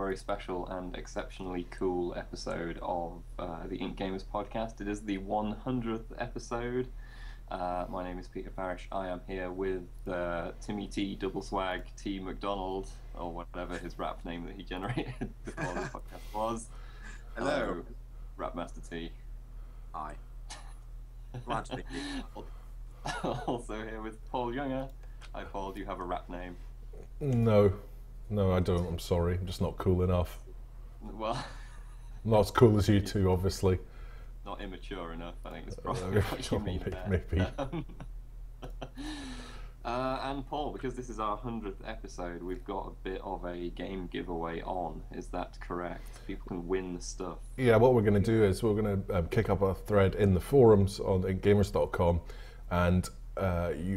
very special and exceptionally cool episode of the IncGamers Podcast. It is the 100th episode. My name is Peter Parrish. I am here with Timmy T, Double Swag, T McDonald, or whatever his rap name that he generated before the podcast was. Hello. Rapmaster T. Hi. Glad to meet you. Also here with Paul Younger. Hi Paul, do you have a rap name? No, I don't. I'm sorry. I'm just not cool enough. Well, not as cool as you two, obviously. Not immature enough, I think is probably what you mean there. Maybe. And Paul, because this is our 100th episode, we've got a bit of a game giveaway on. Is that correct? People can win stuff. Yeah, what we're going to do is we're going to kick up a thread in the forums on gamers.com, and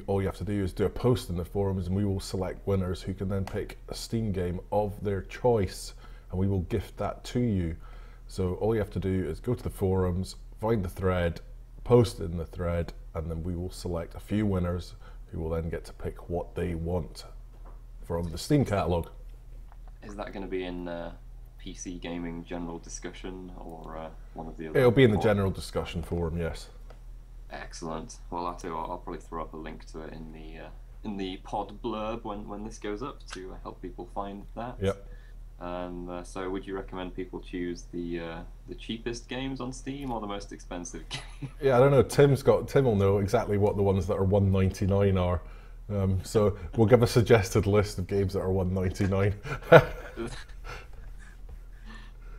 all you have to do is do a post in the forums, and we will select winners who can then pick a Steam game of their choice, and we will gift that to you. So all you have to do is go to the forums, find the thread, post it in the thread, and then we will select a few winners who will then get to pick what they want from the Steam catalogue. Is that going to be in PC gaming general discussion or one of the other? It'll be in the general discussion forum, yes. Excellent. Well, I'll probably throw up a link to it in the pod blurb when this goes up to help people find that. Yep. And so, would you recommend people choose the cheapest games on Steam or the most expensive game? Yeah, I don't know. Tim will know exactly what the ones that are $1.99 are. So we'll give a suggested list of games that are $1.99.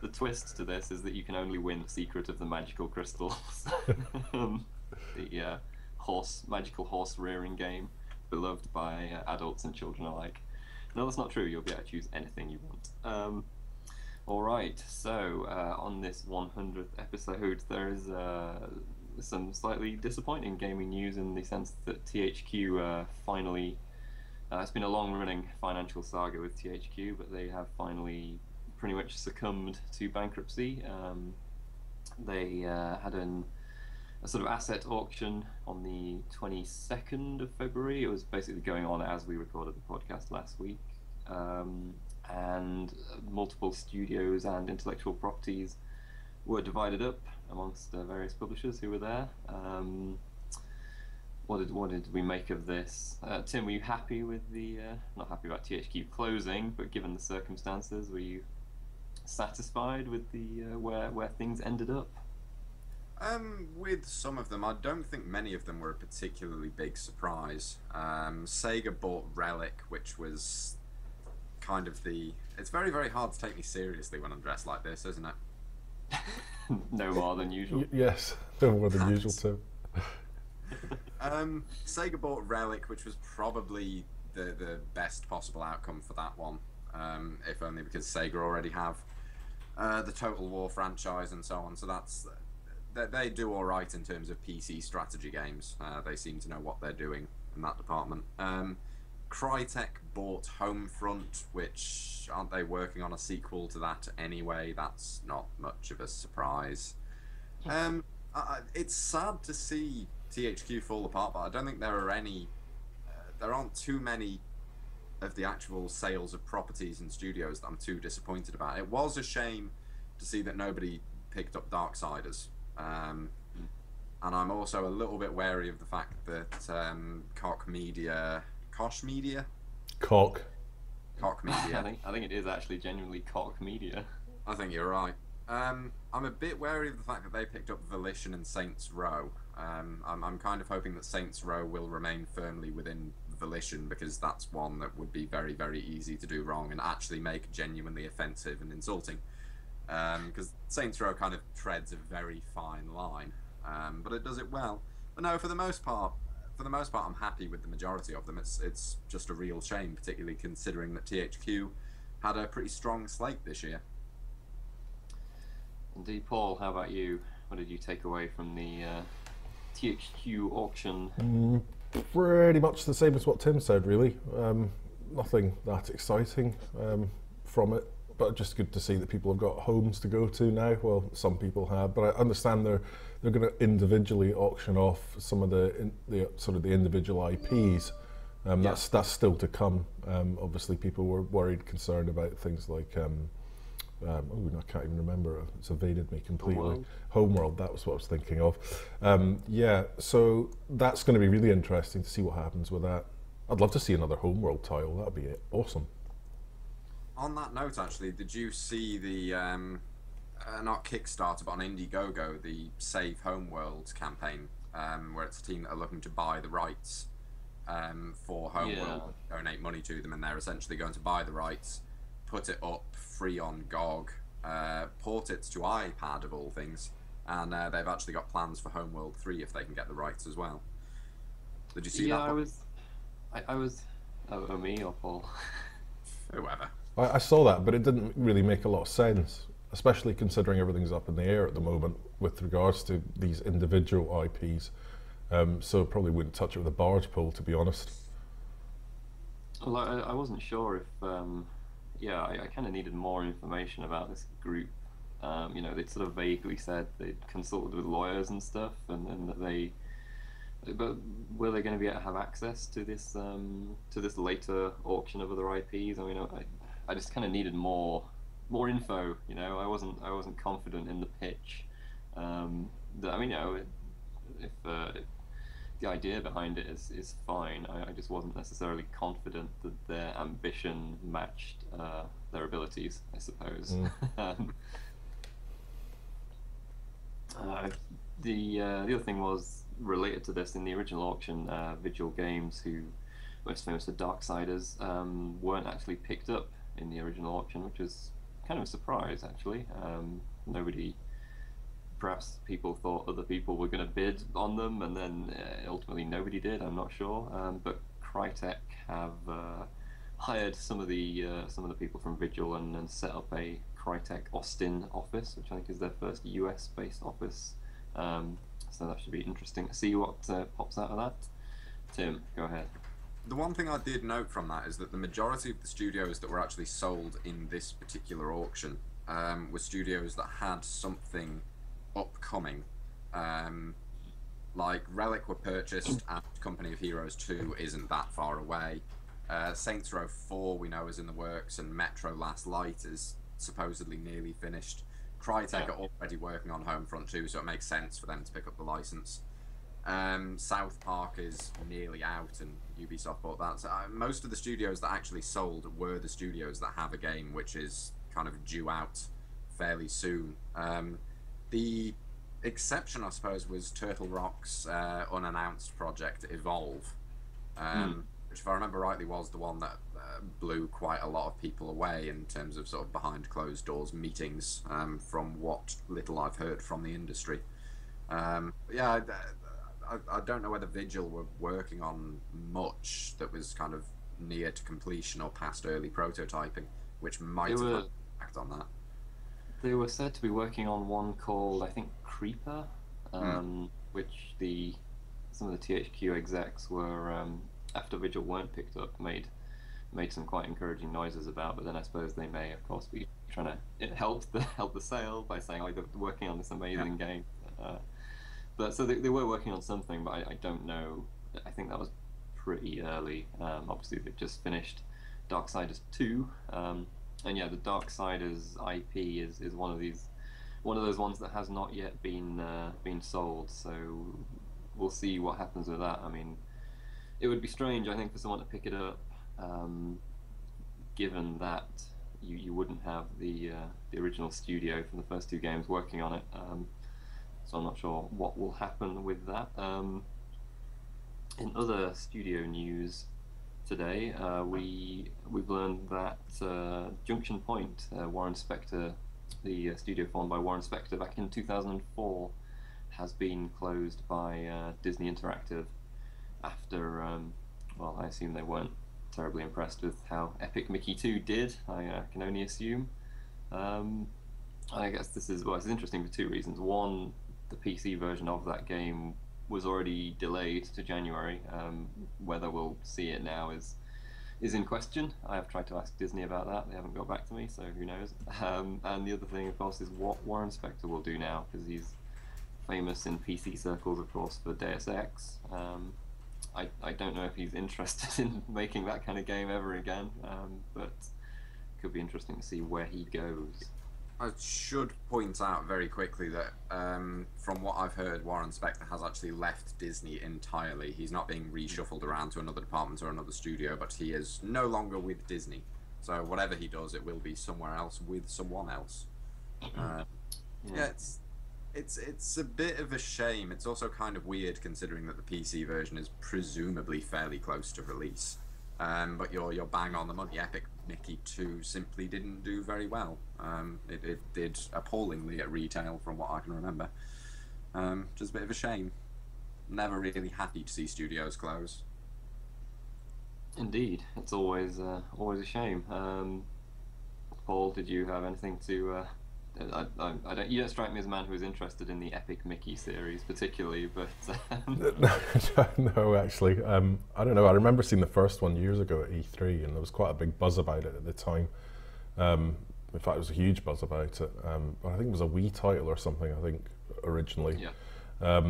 The twist to this is that you can only win Secret of the Magical Crystals, the magical horse rearing game, beloved by adults and children alike. No, that's not true. You'll be able to choose anything you want. All right. So on this 100th episode, there is some slightly disappointing gaming news in the sense that THQ finally. It's been a long-running financial saga with THQ, but they have finally pretty much succumbed to bankruptcy. They had a sort of asset auction on the 22nd of February. It was basically going on as we recorded the podcast last week. And multiple studios and intellectual properties were divided up amongst various publishers who were there. What did we make of this? Tim, were you happy with not happy about THQ closing, but given the circumstances, were you satisfied with where things ended up? With some of them, I don't think many of them were a particularly big surprise. Sega bought Relic, which was kind of it's very, very hard to take me seriously when I'm dressed like this, isn't it? No more than usual. Yes, no more than usual too. Sega bought Relic, which was probably the best possible outcome for that one, if only because Sega already have the Total War franchise and so on, so they do all right in terms of PC strategy games. They seem to know what they're doing in that department. Crytek bought Homefront, which aren't they working on a sequel to that anyway? That's not much of a surprise. It's sad to see THQ fall apart, but I don't think there aren't too many of the actual sales of properties and studios that I'm too disappointed about. It was a shame to see that nobody picked up Darksiders. And I'm also a little bit wary of the fact that Koch Media. I think it is actually genuinely Koch Media. I think you're right. I'm a bit wary of the fact that they picked up Volition and Saints Row. I'm kind of hoping that Saints Row will remain firmly within Volition, because that's one that would be very, very easy to do wrong and actually make genuinely offensive and insulting. Because Saints Row kind of treads a very fine line, but it does it well. But no, for the most part, I'm happy with the majority of them. It's just a real shame, particularly considering that THQ had a pretty strong slate this year. Indeed, Paul. How about you? What did you take away from the THQ auction? Pretty much the same as what Tim said, really. Nothing that exciting from it. But just good to see that people have got homes to go to now. Well, some people have, but I understand they're going to individually auction off some of the sort of the individual IPs. That's still to come. Obviously, people were concerned about things like I can't even remember. It's evaded me completely. Homeworld. Homeworld, that was what I was thinking of. Yeah, so that's going to be really interesting to see what happens with that. I'd love to see another Homeworld title. That'd be awesome. On that note, actually, did you see the not Kickstarter, but on Indiegogo, the Save Homeworld campaign, where it's a team that are looking to buy the rights for Homeworld, donate money to them, and they're essentially going to buy the rights, put it up free on GOG, port it to iPad of all things, and they've actually got plans for Homeworld 3 if they can get the rights as well. Did you see that? I was. Oh, me or Paul? Whoever. I saw that, but it didn't really make a lot of sense, especially considering everything's up in the air at the moment with regards to these individual IPs. So probably wouldn't touch it with a barge pole, to be honest. Well, I wasn't sure if, I kind of needed more information about this group. They'd sort of vaguely said they'd consulted with lawyers and stuff, and that but were they going to be able to have access to this later auction of other IPs? I mean, I just kind of needed more info. I wasn't confident in the pitch. If the idea behind it is fine. I just wasn't necessarily confident that their ambition matched their abilities, I suppose. The other thing was related to this. In the original auction, Vigil Games, who most famous for Darksiders, weren't actually picked up in the original auction, which was kind of a surprise, actually. Perhaps people thought other people were going to bid on them, and then ultimately nobody did. I'm not sure, but Crytek have hired some of the people from Vigil and set up a Crytek Austin office, which I think is their first US-based office. So that should be interesting to see what pops out of that. Tim, go ahead. The one thing I did note from that is that the majority of the studios that were actually sold in this particular auction were studios that had something upcoming. Like Relic were purchased, and Company of Heroes 2 isn't that far away. Saints Row 4 we know is in the works, and Metro Last Light is supposedly nearly finished. Crytek are already working on Homefront 2, so it makes sense for them to pick up the license. South Park is nearly out, and Ubisoft bought that. So, most of the studios that actually sold were the studios that have a game which is kind of due out fairly soon. The exception, I suppose, was Turtle Rock's unannounced project Evolve, which, if I remember rightly, was the one that blew quite a lot of people away in terms of sort of behind closed doors meetings, from what little I've heard from the industry. I don't know whether Vigil were working on much that was kind of near to completion or past early prototyping, which might have had an impact on that. They were said to be working on one called, I think, Creeper, which some of the THQ execs were, after Vigil weren't picked up, made some quite encouraging noises about. But then I suppose they may, of course, be trying to help the sale by saying, "Oh, they're working on this amazing game." But so they were working on something, but I don't know. I think that was pretty early. Obviously, they've just finished Darksiders 2. And yeah, the Darksiders IP is one of those ones that has not yet been sold. So we'll see what happens with that. I mean, it would be strange, I think, for someone to pick it up, given that you wouldn't have the original studio from the first two games working on it. So I'm not sure what will happen with that. In other studio news today, we've learned that Junction Point, Warren Spector, the studio formed by Warren Spector back in 2004, has been closed by Disney Interactive after, I assume they weren't terribly impressed with how Epic Mickey 2 did. I can only assume. I guess this is interesting for two reasons. One, the PC version of that game was already delayed to January. Whether we'll see it now is in question. I have tried to ask Disney about that. They haven't got back to me, so who knows. And the other thing, of course, is what Warren Spector will do now, because he's famous in PC circles, of course, for Deus Ex. I don't know if he's interested in making that kind of game ever again, but it could be interesting to see where he goes. I should point out very quickly that from what I've heard, Warren Spector has actually left Disney entirely. He's not being reshuffled around to another department or another studio, but he is no longer with Disney. So whatever he does, it will be somewhere else with someone else. Yeah, it's a bit of a shame. It's also kind of weird considering that the PC version is presumably fairly close to release. But you're bang on the money. Epic Mickey 2 simply didn't do very well. It did appallingly at retail, from what I can remember. Just a bit of a shame. Never really happy to see studios close. Indeed, it's always a shame. Paul, did you have anything to? I don't. You don't strike me as a man who is interested in the Epic Mickey series particularly, but no, actually, I don't know. I remember seeing the first one years ago at E3, and there was quite a big buzz about it at the time. In fact, there was a huge buzz about it. But I think it was a Wii title or something. I think originally. Yeah.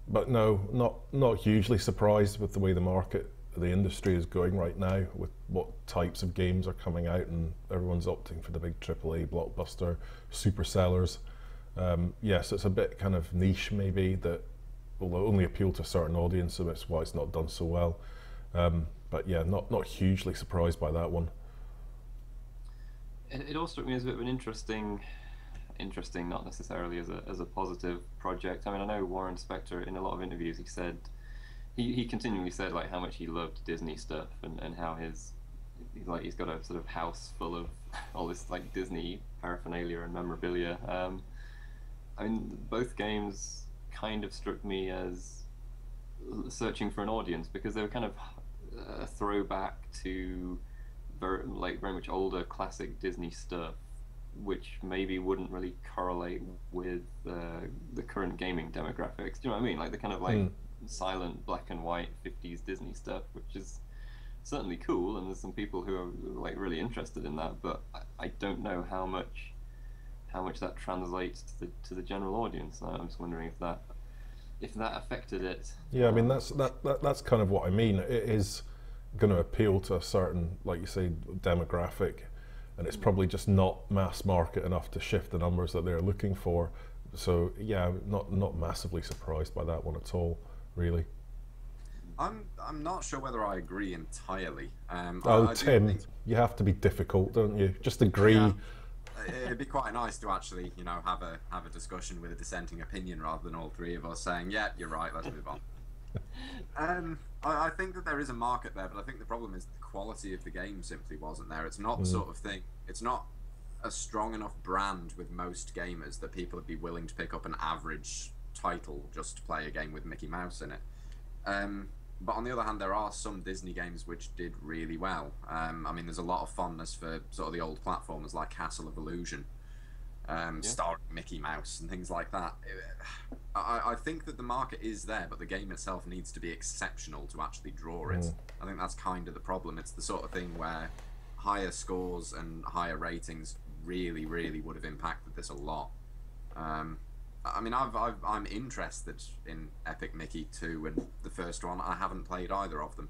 But no, not hugely surprised with the way the industry is going right now, with what types of games are coming out, and everyone's opting for the big AAA blockbuster super sellers. Yes, it's a bit kind of niche maybe, that will only appeal to a certain audience, so that's why it's not done so well. But yeah, not hugely surprised by that one. It all struck me as a bit of an interesting, not necessarily as a positive project. I mean, I know Warren Spector in a lot of interviews he continually said like how much he loved Disney stuff, and how he's got a sort of house full of all this like Disney paraphernalia and memorabilia. I mean, both games kind of struck me as searching for an audience, because they were kind of a throwback to very much older classic Disney stuff, which maybe wouldn't really correlate with the current gaming demographics. Do you know what I mean? Like the kind of like silent black and white 50s Disney stuff, which is certainly cool, and there's some people who are like really interested in that, but I don't know how much that translates to the general audience. I'm just wondering if that affected it. Yeah, I mean that's kind of what I mean. It is going to appeal to a certain, like you say, demographic, and it's probably just not mass market enough to shift the numbers that they're looking for. So yeah, not massively surprised by that one at all, really. I'm not sure whether I agree entirely. Tim, you have to be difficult, don't you? Just agree. Yeah, it'd be quite nice to actually, have a discussion with a dissenting opinion rather than all three of us saying, "Yeah, you're right. Let's move on." I think that there is a market there, but I think the problem is the quality of the game simply wasn't there. It's not the sort of thing. It's not a strong enough brand with most gamers that people would be willing to pick up an average title just to play a game with Mickey Mouse in it. But on the other hand, there are some Disney games which did really well. I mean, there's a lot of fondness for sort of the old platformers like Castle of Illusion, starring Mickey Mouse and things like that. I think that the market is there, but the game itself needs to be exceptional to actually draw it. I think that's kind of the problem. It's the sort of thing where higher scores and higher ratings really, really would have impacted this a lot. I mean, I'm interested in Epic Mickey 2 and the first one. I haven't played either of them.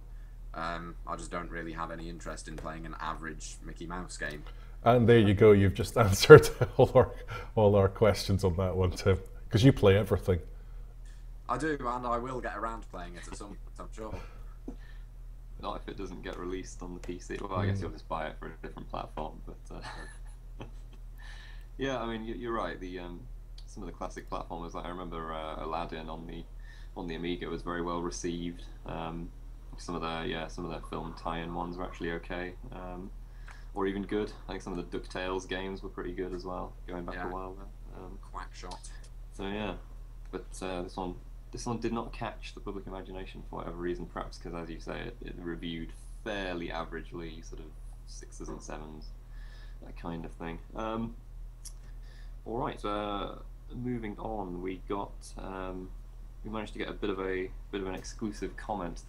I just don't really have any interest in playing an average Mickey Mouse game. And there you go. You've just answered all our questions on that one, Tim. Because you play everything. I do, and I will get around to playing it at some point, I'm sure. Not if it doesn't get released on the PC. Well, I guess you'll just buy it for a different platform. But yeah, I mean, you're right. Some of the classic platformers, like I remember Aladdin on the Amiga was very well received. Some of their film tie-in ones were actually okay, or even good. I think some of the DuckTales games were pretty good as well, going back a while there. Quackshot. So yeah, but this one did not catch the public imagination for whatever reason. Perhaps because, as you say, it reviewed fairly averagely, sort of 6s and 7s, that kind of thing. All right. Moving on, we managed to get a bit of an exclusive comment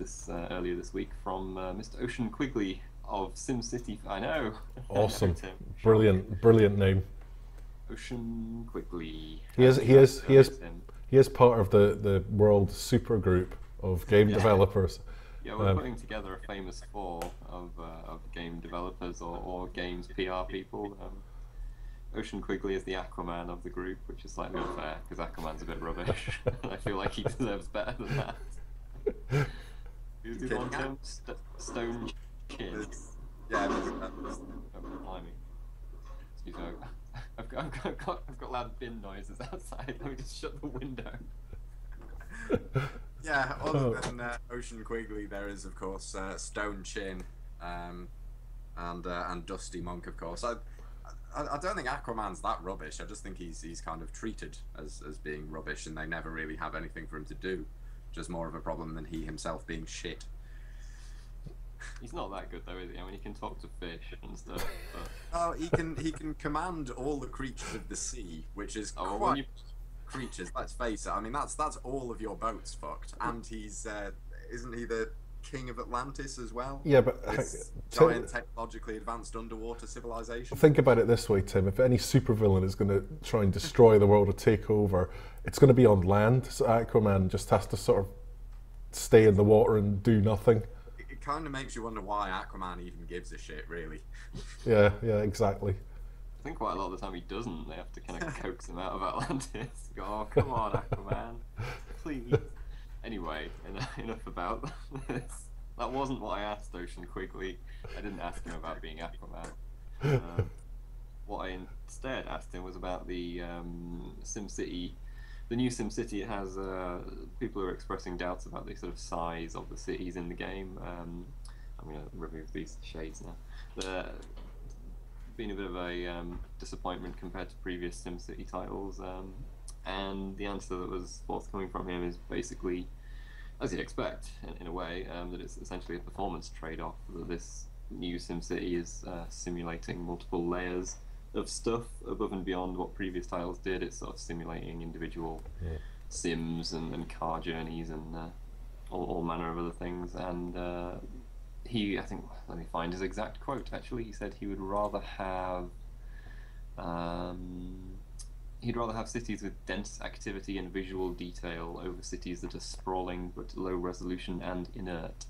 earlier this week from Mr. Ocean Quigley of SimCity. I know. Awesome. Brilliant name. Ocean Quigley. He is part of the world super group of game developers. Yeah, we're putting together a famous four of game developers or games PR people. Ocean Quigley is the Aquaman of the group, which is slightly unfair because Aquaman's a bit rubbish. I feel like he deserves better than that. Who's the one term? Stone Chin. Yeah. Blimey. Excuse me. I've got loud bin noises outside. Let me just shut the window. Yeah, other than Ocean Quigley, there is of course Stone Chin, and Dusty Monk, of course. I don't think Aquaman's that rubbish. I just think he's kind of treated as being rubbish, and they never really have anything for him to do. Just more of a problem than he himself being shit. He's not that good though, is he? I mean, he can talk to fish and stuff. But... Oh, he can command all the creatures of the sea, which is quite creatures. Let's face it. I mean, that's all of your boats fucked. And he's isn't he the king of Atlantis as well? Yeah, but this giant technologically advanced underwater civilization. Think about it this way, Tim. If any supervillain is going to try and destroy the world or take over, it's going to be on land. So Aquaman just has to sort of stay in the water and do nothing. It kind of makes you wonder why Aquaman even gives a shit, really. Yeah, exactly. I think quite a lot of the time he doesn't. They have to kind of coax him out of Atlantis. Go, oh, come on, Aquaman, please. Anyway, enough about this. That wasn't what I asked Ocean Quigley. I didn't ask him about being Aquaman. What I instead asked him was about the SimCity. The new SimCity. It has people are expressing doubts about the sort of size of the cities in the game. I'm going to remove these shades now. Been a bit of a disappointment compared to previous SimCity titles, and the answer that was forthcoming from him is basically, as you'd expect, in a way, that it's essentially a performance trade-off. That this new SimCity is simulating multiple layers of stuff above and beyond what previous titles did. It's sort of simulating individual sims and car journeys and all manner of other things. And I think, let me find his exact quote. Actually, he said he would rather have cities with dense activity and visual detail over cities that are sprawling but low resolution and inert.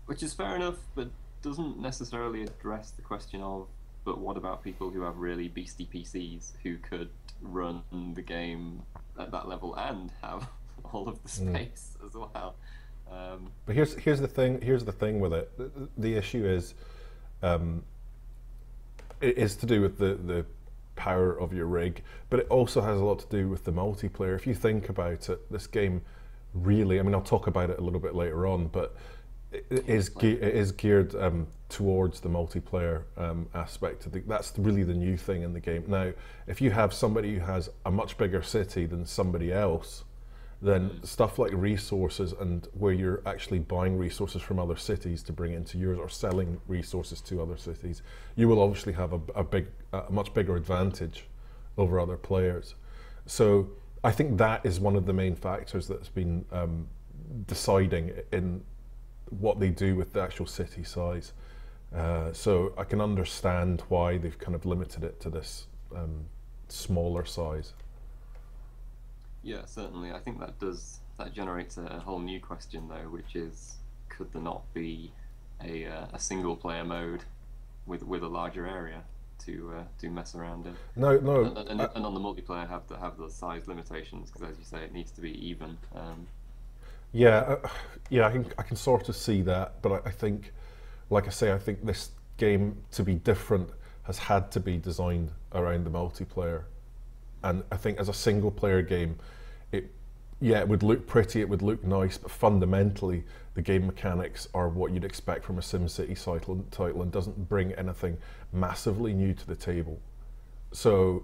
Which is fair enough, but doesn't necessarily address the question of, but what about people who have really beastie PCs who could run the game at that level and have all of the space as well? But here's the thing. Here's the thing with it. The issue is, it is to do with the power of your rig, but it also has a lot to do with the multiplayer. If you think about it, this game really, I mean, I'll talk about it a little bit later on, but it is geared towards the multiplayer aspect. That's really the new thing in the game. Now, if you have somebody who has a much bigger city than somebody else, then stuff like resources and where you're actually buying resources from other cities to bring into yours or selling resources to other cities, you will obviously have a much bigger advantage over other players. So I think that is one of the main factors that's been deciding in what they do with the actual city size. So I can understand why they've kind of limited it to this smaller size. Yeah, certainly. I think that generates a whole new question though, which is, could there not be a single player mode with a larger area to mess around in? No. And on the multiplayer have the size limitations, because as you say, it needs to be even. Yeah, I can sort of see that, but I think, like I say, I think this game, to be different, has had to be designed around the multiplayer. And I think as a single player game, it would look pretty, it would look nice, but fundamentally the game mechanics are what you'd expect from a SimCity title and doesn't bring anything massively new to the table. So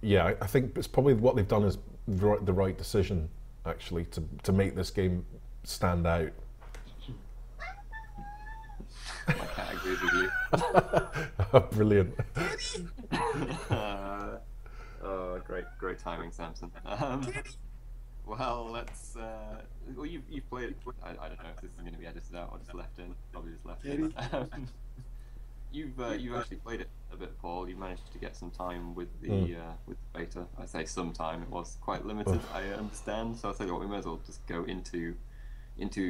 yeah, I think it's probably what they've done is the right decision, actually, to make this game stand out. My cat agrees with you. Brilliant. Oh, great timing, Samson. Well, let's. Well, you've played. I don't know if this is going to be edited out or just left in. Probably just left in. You've actually played it a bit, Paul. You managed to get some time with the beta. I say some time. It was quite limited. I understand. So I tell you what, we may as well just go into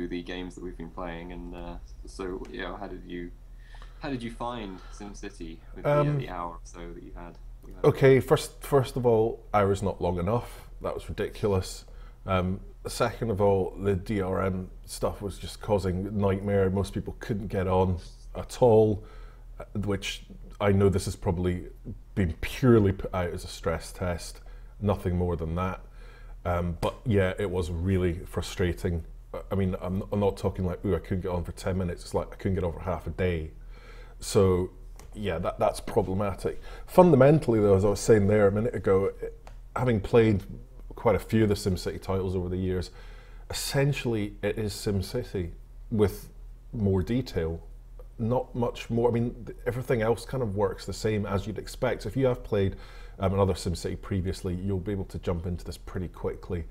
the games that we've been playing. And so yeah, how How did you find SimCity with the hour or so that you had? Okay, first of all, hours not long enough. That was ridiculous. Second of all, the DRM stuff was just causing nightmare. Most people couldn't get on at all, which I know this has probably been purely put out as a stress test, nothing more than that. But yeah, it was really frustrating. I mean, I'm not talking like, ooh, I couldn't get on for 10 minutes. It's like I couldn't get on for half a day. So yeah, that's problematic. Fundamentally though, as I was saying there a minute ago, having played quite a few of the SimCity titles over the years, essentially it is SimCity with more detail. Not much more. I mean, everything else kind of works the same as you'd expect. If you have played another SimCity previously, you'll be able to jump into this pretty quickly.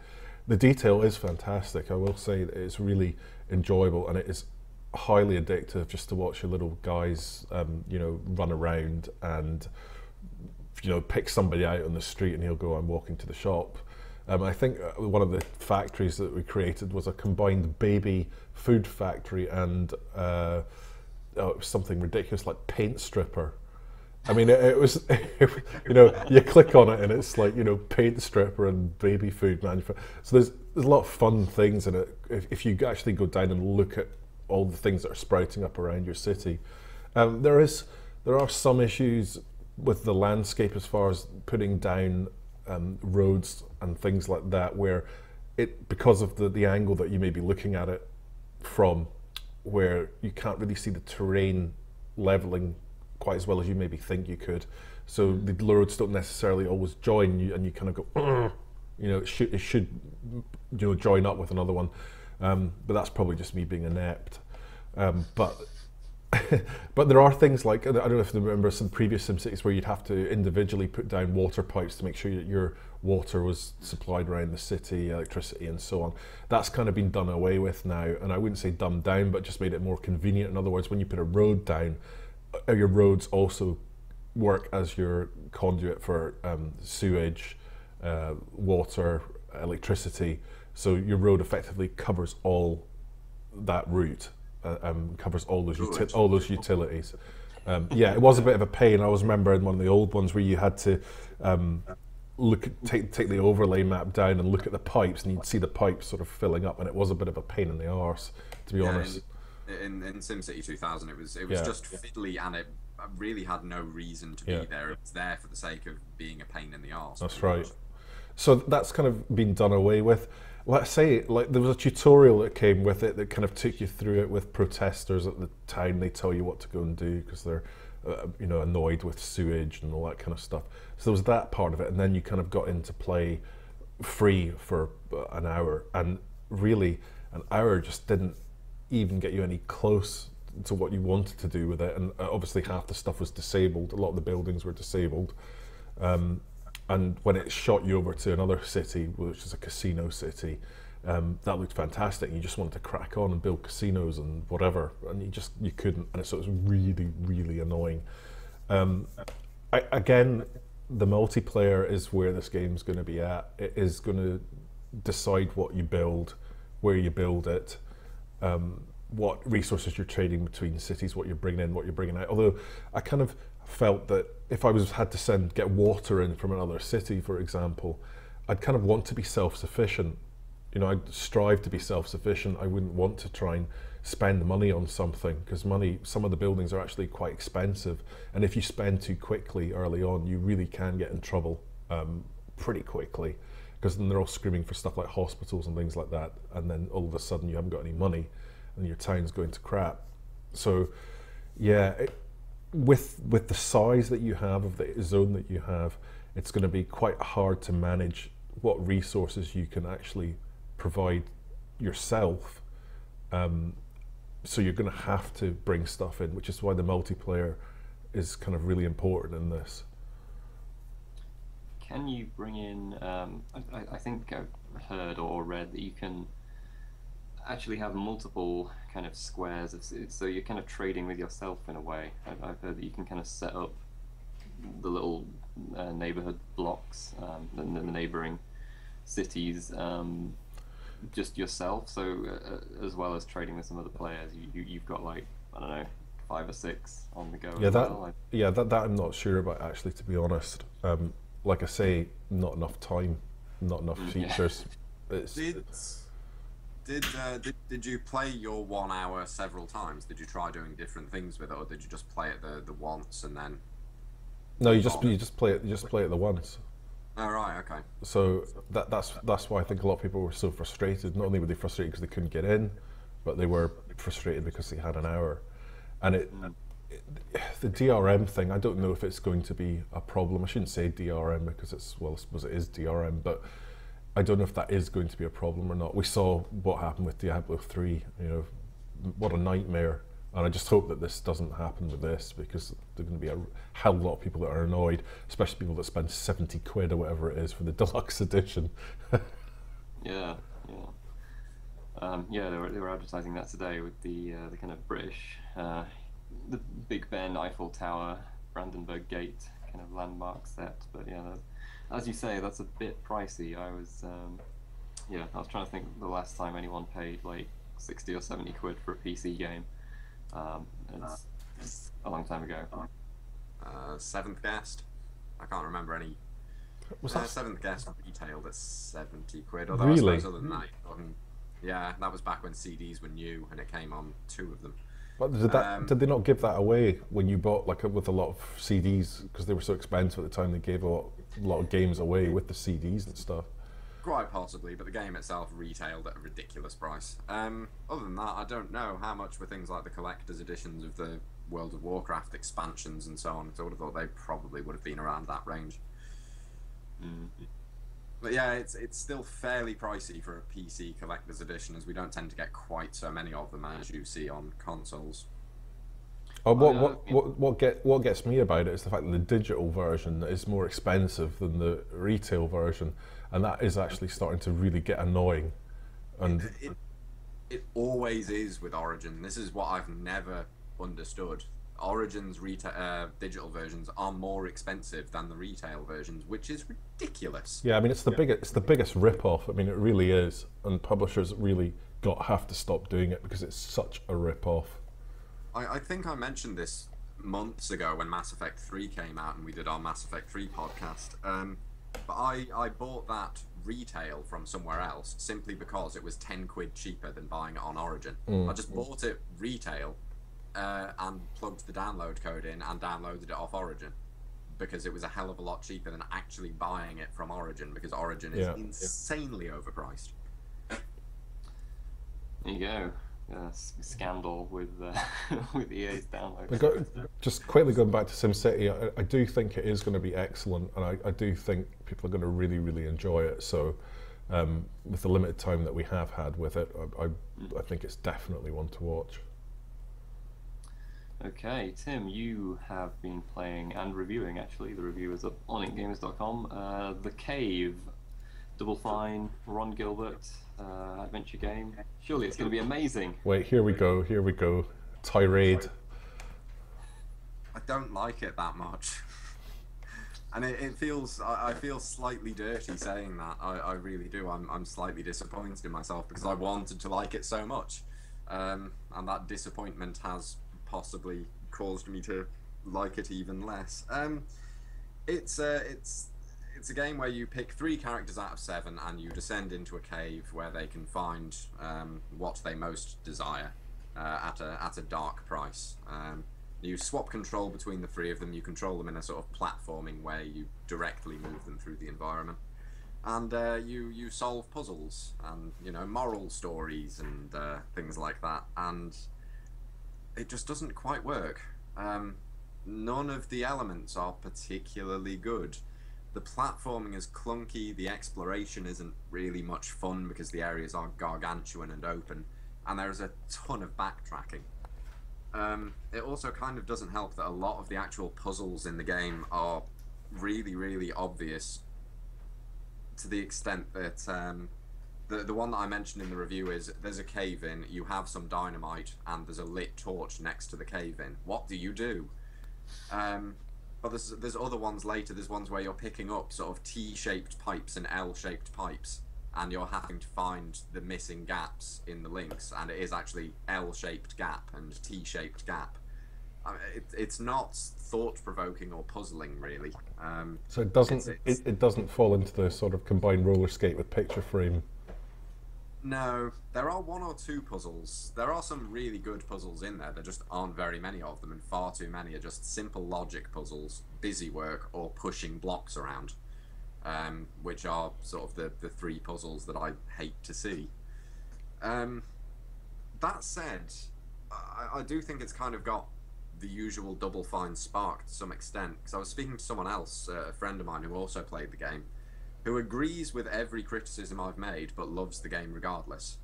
The detail is fantastic. I will say that it's really enjoyable, and it is highly addictive just to watch your little guys, run around and, pick somebody out on the street, and he'll go, "I'm walking to the shop." I think one of the factories that we created was a combined baby food factory and it was something ridiculous like paint stripper. I mean, it was, you click on it and it's like, paint stripper and baby food manufacturer. So there's a lot of fun things in it if you actually go down and look at all the things that are sprouting up around your city. There are some issues with the landscape as far as putting down roads and things like that, where because of the angle that you may be looking at it from, where you can't really see the terrain leveling quite as well as you maybe think you could. So the roads don't necessarily always join you, and you kind of go, it should join up with another one. But that's probably just me being inept. But there are things like, I don't know if you remember some previous SimCities where you'd have to individually put down water pipes to make sure that your water was supplied around the city, electricity and so on. That's kind of been done away with now, and I wouldn't say dumbed down, but just made it more convenient. In other words, when you put a road down, your roads also work as your conduit for sewage, water, electricity. So your road effectively covers all that route. Covers all those utilities. Yeah, it was a bit of a pain. I always remember in one of the old ones where you had to take the overlay map down and look at the pipes, and you'd see the pipes sort of filling up, and it was a bit of a pain in the arse, to be honest. In SimCity 2000, it was just fiddly, and it really had no reason to be there. It was there for the sake of being a pain in the arse. That's right. So that's kind of been done away with. Let's say, like, there was a tutorial that came with it that kind of took you through it with protesters at the time. They tell you what to go and do because they're, annoyed with sewage and all that kind of stuff. So there was that part of it, and then you kind of got into play free for an hour, and really, an hour just didn't even get you any close to what you wanted to do with it. And obviously, half the stuff was disabled. A lot of the buildings were disabled. And when it shot you over to another city, which is a casino city, that looked fantastic. You just wanted to crack on and build casinos and whatever, and you couldn't, and so it was really, really annoying. Again, the multiplayer is where this game's going to be at. It is going to decide what you build, where you build it, what resources you're trading between cities, what you're bringing in, what you're bringing out. Although I kind of felt that if I had to get water in from another city, for example, I'd kind of want to be self-sufficient. I'd strive to be self-sufficient. I wouldn't want to try and spend money on something, because some of the buildings are actually quite expensive, and if you spend too quickly early on, you really can get in trouble pretty quickly, because then they're all screaming for stuff like hospitals and things like that, and then all of a sudden you haven't got any money and your town's going to crap. So yeah, with the size that you have of the zone that you have, it's going to be quite hard to manage what resources you can actually provide yourself. So you're going to have to bring stuff in, which is why the multiplayer is kind of really important in this. Can you bring in, I think I've heard or read that you can actually have multiple kind of squares, so you're kind of trading with yourself in a way. I've heard that you can kind of set up the little neighborhood blocks, the neighboring cities, just yourself. So as well as trading with some other players, you've got, like, I don't know, 5 or 6 on the go. Yeah, as well. that I'm not sure about actually, to be honest. Like I say, not enough time, not enough features. Did you play your 1 hour several times? Did you try doing different things with it, or did you just play it the once and then? No, you just play it the once. Oh right, okay. So that's why I think a lot of people were so frustrated. Not only were they frustrated because they couldn't get in, but they were frustrated because they had an hour. And the DRM thing, I don't know if it's going to be a problem. I shouldn't say DRM because I suppose it is DRM, but I don't know if that is going to be a problem or not. We saw what happened with Diablo 3, what a nightmare. And I just hope that this doesn't happen with this, because there's going to be a hell of a lot of people that are annoyed, especially people that spend 70 quid or whatever it is for the deluxe edition. Yeah. They were advertising that today with the kind of British, the Big Ben, Eiffel Tower, Brandenburg Gate kind of landmark set. But yeah, as you say, that's a bit pricey. I was trying to think the last time anyone paid like 60 or 70 quid for a PC game. It's a long time ago. Seventh Guest. I can't remember any. Was that Seventh Guest retailed at 70 quid? Although really? I suppose other than that, yeah, that was back when CDs were new and it came on 2 of them. But did they not give that away when you bought with a lot of CDs, because they were so expensive at the time? They gave a lot of games away with the CDs and stuff. Quite possibly, but the game itself retailed at a ridiculous price. Other than that, I don't know how much were things like the collector's editions of the World of Warcraft expansions and so on. So I would have thought they probably would have been around that range. But yeah, it's still fairly pricey for a PC collector's edition, as we don't tend to get quite so many of them as you see on consoles. What gets me about it is the fact that the digital version is more expensive than the retail version, and that is actually starting to really get annoying. And it always is with Origin. This is what I've never understood. Origin's digital versions are more expensive than the retail versions, which is ridiculous. Yeah, I mean it's the biggest rip-off. I mean it really is, and publishers really have to stop doing it because it's such a rip-off. I think I mentioned this months ago when Mass Effect 3 came out and we did our Mass Effect 3 podcast. But I bought that retail from somewhere else simply because it was 10 quid cheaper than buying it on Origin. I just bought it retail and plugged the download code in and downloaded it off Origin, because it was a hell of a lot cheaper than actually buying it from Origin, because Origin is insanely overpriced. There you go. Scandal with EA's download. Just quickly going back to SimCity, I do think it is going to be excellent, and I do think people are going to really, really enjoy it. So with the limited time that we have had with it, I think it's definitely one to watch. Okay, Tim, you have been playing and reviewing, actually, the review is up on IncGamers.com, The Cave, Double Fine, Ron Gilbert adventure game. Surely it's going to be amazing. Wait, here we go. Tirade. I don't like it that much. And it feels, I feel slightly dirty saying that. I really do. I'm slightly disappointed in myself because I wanted to like it so much. And that disappointment has possibly caused me to like it even less. It's a game where you pick 3 characters out of 7 and you descend into a cave where they can find what they most desire at a dark price. You swap control between the 3 of them. You control them in a sort of platforming way. You directly move them through the environment, and you solve puzzles and moral stories and things like that. And it just doesn't quite work. None of the elements are particularly good. The platforming is clunky, the exploration isn't really much fun because the areas are gargantuan and open, and there's a ton of backtracking. It also kind of doesn't help that a lot of the actual puzzles in the game are really, really obvious, to the extent that the one that I mentioned in the review is there's a cave-in, you have some dynamite, and there's a lit torch next to the cave-in. What do you do? But there's other ones later. There's ones where you're picking up sort of T-shaped pipes and L-shaped pipes, and you're having to find the missing gaps in the links, and it is actually L-shaped gap and T-shaped gap. it's not thought-provoking or puzzling, really. So it doesn't fall into the sort of combined roller skate with picture frame. No, there are one or two puzzles. There are some really good puzzles in there. There just aren't very many of them, and far too many are just simple logic puzzles, busy work, or pushing blocks around, which are sort of the three puzzles that I hate to see. That said, I do think it's kind of got the usual Double Fine spark to some extent, because I was speaking to someone else, a friend of mine who also played the game, who agrees with every criticism I've made but loves the game regardless,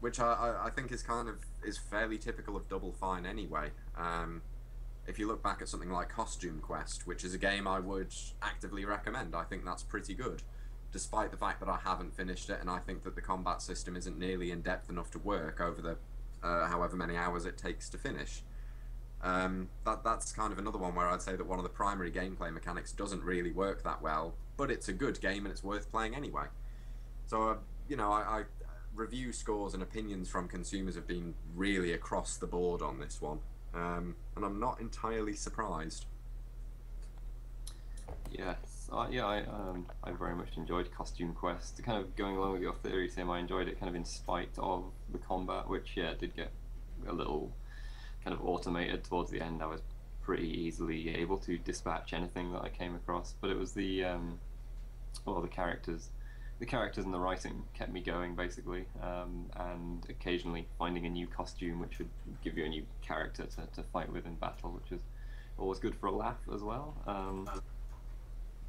which I think is fairly typical of Double Fine anyway. If you look back at something like Costume Quest, which is a game I would actively recommend, I think that's pretty good, despite the fact that I haven't finished it, and I think that the combat system isn't nearly in depth enough to work over the however many hours it takes to finish. That's kind of another one where I'd say that one of the primary gameplay mechanics doesn't really work that well, but it's a good game and it's worth playing anyway. So, I review scores and opinions from consumers have been really across the board on this one, and I'm not entirely surprised. Yes, I very much enjoyed Costume Quest. Kind of going along with your theory, Tim, I enjoyed it kind of in spite of the combat, which did get a little kind of automated towards the end. I was pretty easily able to dispatch anything that I came across, but it was the characters and the writing kept me going basically, and occasionally finding a new costume which would give you a new character to fight with in battle, which is always good for a laugh as well.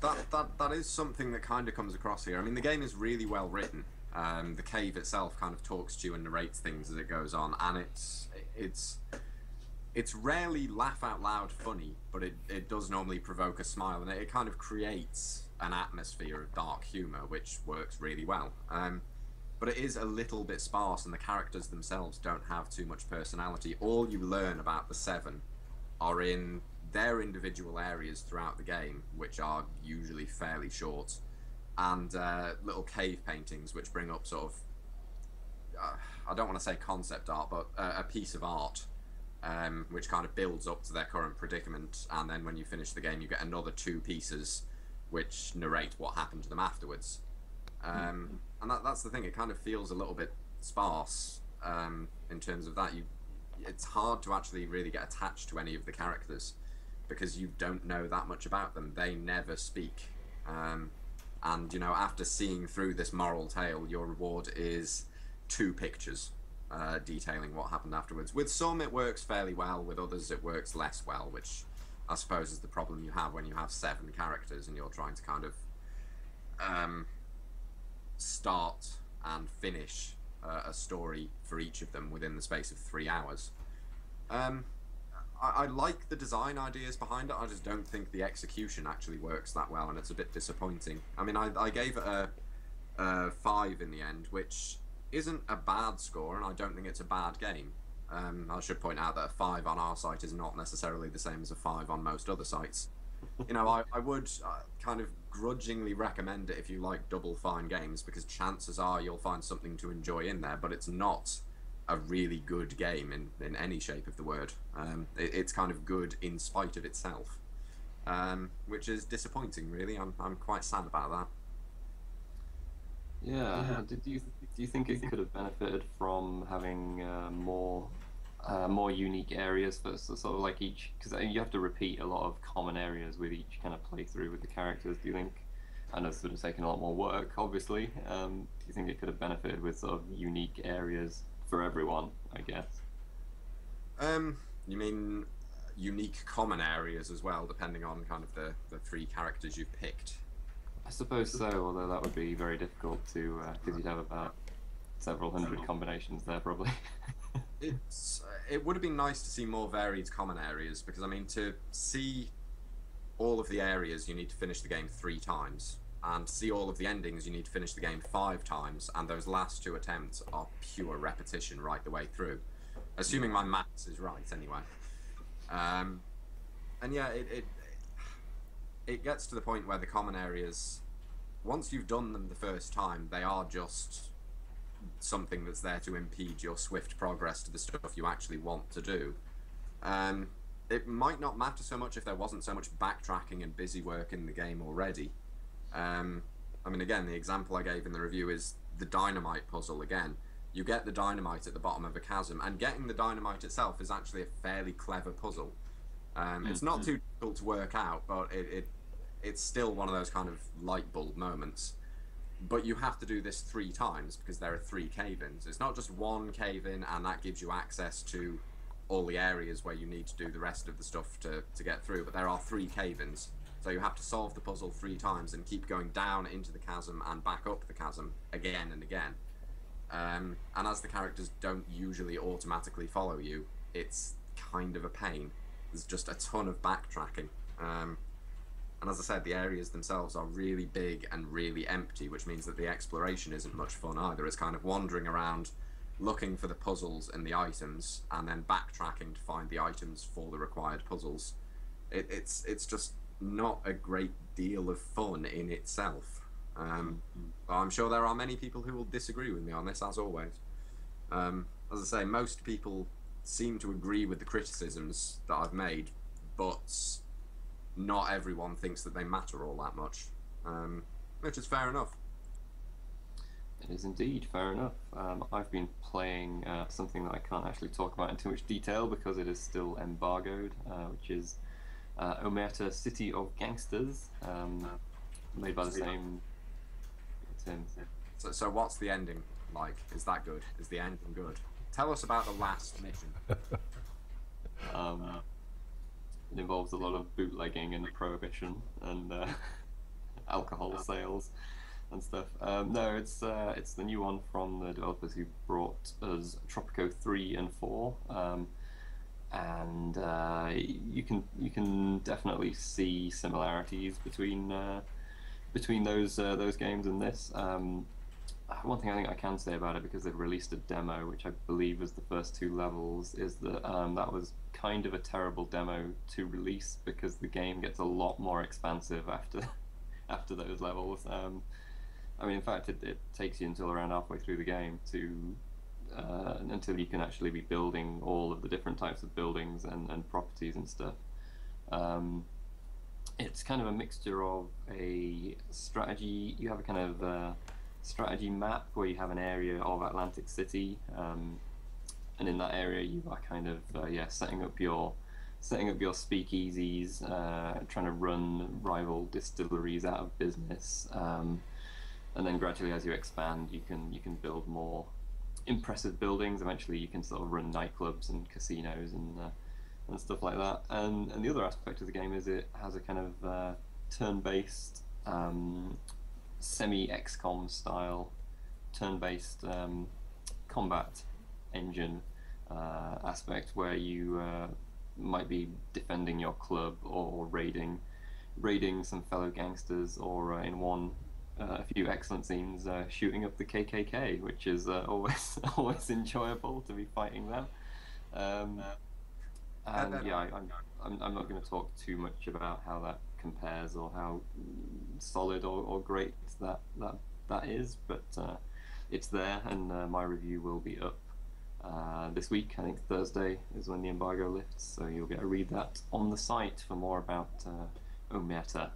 That is something that kind of comes across here. I mean, the game is really well written. The cave itself kind of talks to you and narrates things as it goes on, and it's rarely laugh out loud funny, but it does normally provoke a smile, and it kind of creates an atmosphere of dark humor, which works really well. But it is a little bit sparse, and the characters themselves don't have too much personality. All you learn about the Seven are in their individual areas throughout the game, which are usually fairly short, and little cave paintings which bring up sort of, I don't want to say concept art, but a piece of art, which kind of builds up to their current predicament, and then when you finish the game you get another two pieces which narrate what happened to them afterwards. And that's the thing, it kind of feels a little bit sparse in terms of that. It's hard to actually really get attached to any of the characters, because you don't know that much about them. They never speak. And, after seeing through this moral tale, your reward is 2 pictures detailing what happened afterwards. With some, it works fairly well. With others, it works less well, which I suppose is the problem you have when you have 7 characters and you're trying to kind of start and finish a story for each of them within the space of 3 hours. I like the design ideas behind it. I just don't think the execution actually works that well, and it's a bit disappointing. I mean, I gave it a 5 in the end, which isn't a bad score, and I don't think it's a bad game. I should point out that a 5 on our site is not necessarily the same as a 5 on most other sites. I would kind of grudgingly recommend it if you like Double Fine games, because chances are you'll find something to enjoy in there, but it's not a really good game in any shape of the word. It's kind of good in spite of itself, which is disappointing, really. I'm quite sad about that. Yeah. Do you think it could have benefited from having more unique areas for sort of like each? Because you have to repeat a lot of common areas with each kind of playthrough with the characters. Do you think? I know it's sort of taken a lot more work, obviously. Do you think it could have benefited with sort of unique areas for everyone, I guess? You mean unique common areas as well, depending on kind of the 3 characters you've picked? I suppose so, although that would be very difficult to, because you'd have about several hundred combinations there, probably. It would have been nice to see more varied common areas, because, I mean, to see all of the areas, you need to finish the game 3 times. And to see all of the endings, you need to finish the game 5 times, and those last 2 attempts are pure repetition right the way through. Assuming my maths is right, anyway. And yeah, it gets to the point where the common areas, once you've done them the first time, they are just something that's there to impede your swift progress to the stuff you actually want to do. It might not matter so much if there wasn't so much backtracking and busy work in the game already. I mean, again, the example I gave in the review is the dynamite puzzle again. You get the dynamite at the bottom of a chasm, and getting the dynamite itself is actually a fairly clever puzzle. It's not too difficult to work out, but it's still one of those kind of light bulb moments. But you have to do this 3 times because there are 3 cave-ins. It's not just one cave-in and that gives you access to all the areas where you need to do the rest of the stuff to get through, but there are 3 cave-ins. So you have to solve the puzzle 3 times and keep going down into the chasm and back up the chasm again and again. And as the characters don't usually automatically follow you, it's kind of a pain. There's just a ton of backtracking. And as I said, the areas themselves are really big and really empty, which means that the exploration isn't much fun either. It's kind of wandering around, looking for the puzzles and the items, and then backtracking to find the items for the required puzzles. It's just not a great deal of fun in itself. I'm sure there are many people who will disagree with me on this, as always. As I say, most people seem to agree with the criticisms that I've made, but not everyone thinks that they matter all that much, which is fair enough. It is indeed fair enough. I've been playing something that I can't actually talk about in too much detail because it is still embargoed, which is Omerta City of Gangsters, made by the same team. So what's the ending like? Is that good? Is the ending good? Tell us about the last mission. It involves a lot of bootlegging and prohibition and alcohol sales and stuff. No, it's the new one from the developers who brought us Tropico 3 and 4, and you can definitely see similarities between those games and this. One thing I think I can say about it, because they've released a demo, which I believe was the first 2 levels, is that that was kind of a terrible demo to release because the game gets a lot more expansive after those levels. I mean, in fact, it takes you until around halfway through the game until you can actually be building all of the different types of buildings and properties and stuff. It's kind of a mixture of a strategy. You have a kind of strategy map where you have an area of Atlantic City, and in that area you are kind of setting up your speakeasies, trying to run rival distilleries out of business, and then gradually as you expand you can build more impressive buildings. Eventually you can sort of run nightclubs and casinos and stuff like that. And the other aspect of the game is it has a kind of turn-based semi-XCOM style turn-based combat engine aspect where you might be defending your club or raiding some fellow gangsters, or in a few excellent scenes shooting up the KKK, which is always enjoyable to be fighting them. And yeah, I'm not going to talk too much about how that compares or how solid or great that is, but it's there, and my review will be up this week. I think Thursday is when the embargo lifts, so you'll get to read that on the site for more about Omerta.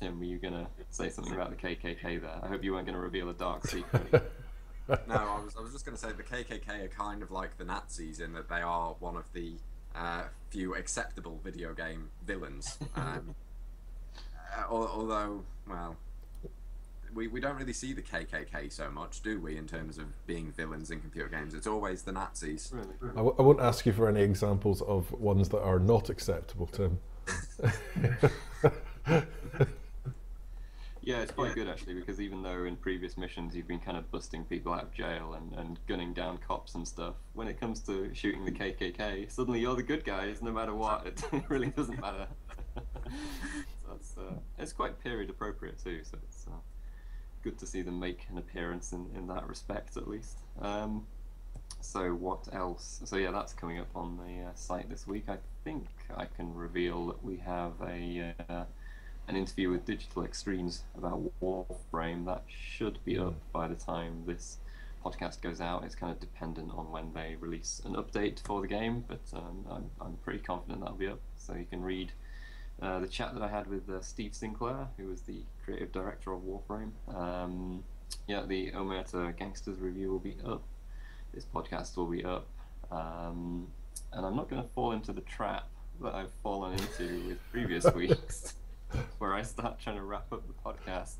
Tim, were you going to say something about the KKK there? I hope you weren't going to reveal a dark secret. No, I was just going to say the KKK are kind of like the Nazis in that they are one of the few acceptable video game villains. Although, well, we don't really see the KKK so much, do we, in terms of being villains in computer games? It's always the Nazis. Really? I won't ask you for any examples of ones that are not acceptable, Tim. Yeah, it's quite good actually, because even though in previous missions you've been kind of busting people out of jail and gunning down cops and stuff, when it comes to shooting the KKK, suddenly you're the good guys no matter what. It really doesn't matter. So it's quite period appropriate too, so it's good to see them make an appearance in that respect at least. So what else? So yeah, that's coming up on the site this week. I think I can reveal that we have an interview with Digital Extremes about Warframe that should be up by the time this podcast goes out, it's kind of dependent on when they release an update for the game, but I'm pretty confident that'll be up. So you can read the chat that I had with Steve Sinclair, who was the creative director of Warframe. Yeah, the Omerta Gangsters review will be up. This podcast will be up. And I'm not going to fall into the trap that I've fallen into with previous weeks, where I start trying to wrap up the podcast.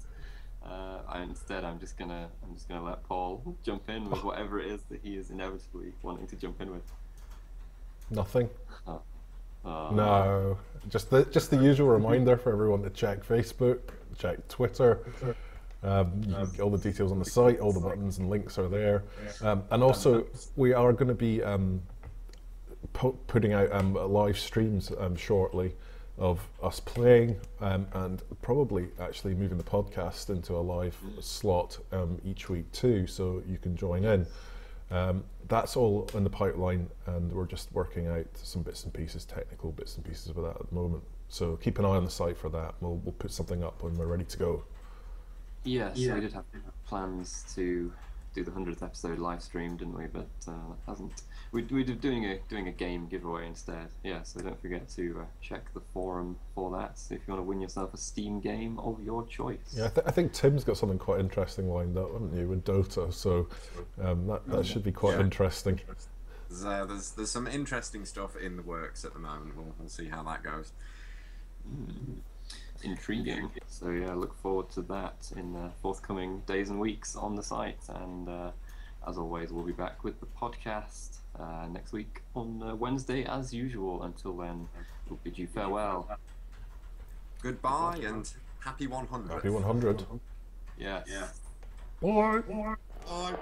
I'm just gonna let Paul jump in with whatever it is that he is inevitably wanting to jump in with. Nothing. No, just the usual reminder for everyone to check Facebook, check Twitter. All the details on the site, all the buttons and links are there, and also we are going to be putting out live streams shortly of us playing, and probably actually moving the podcast into a live slot each week too, so you can join in. That's all in the pipeline, and we're just working out some bits and pieces, technical bits and pieces of that at the moment. So keep an eye on the site for that. We'll put something up when we're ready to go. Yes, we did have plans to do the 100th episode live stream, didn't we? But that hasn't. We're doing a game giveaway instead. Yeah, so don't forget to check the forum for that. So if you want to win yourself a Steam game of your choice. Yeah, I think Tim's got something quite interesting lined up, haven't you, with Dota? So that should be quite interesting. There's some interesting stuff in the works at the moment. We'll see how that goes. Intriguing. So yeah, look forward to that in the forthcoming days and weeks on the site. And as always, we'll be back with the podcast next week on Wednesday as usual. Until then, we'll bid you farewell. Goodbye and happy 100. Happy 100. Yes. Bye. Bye.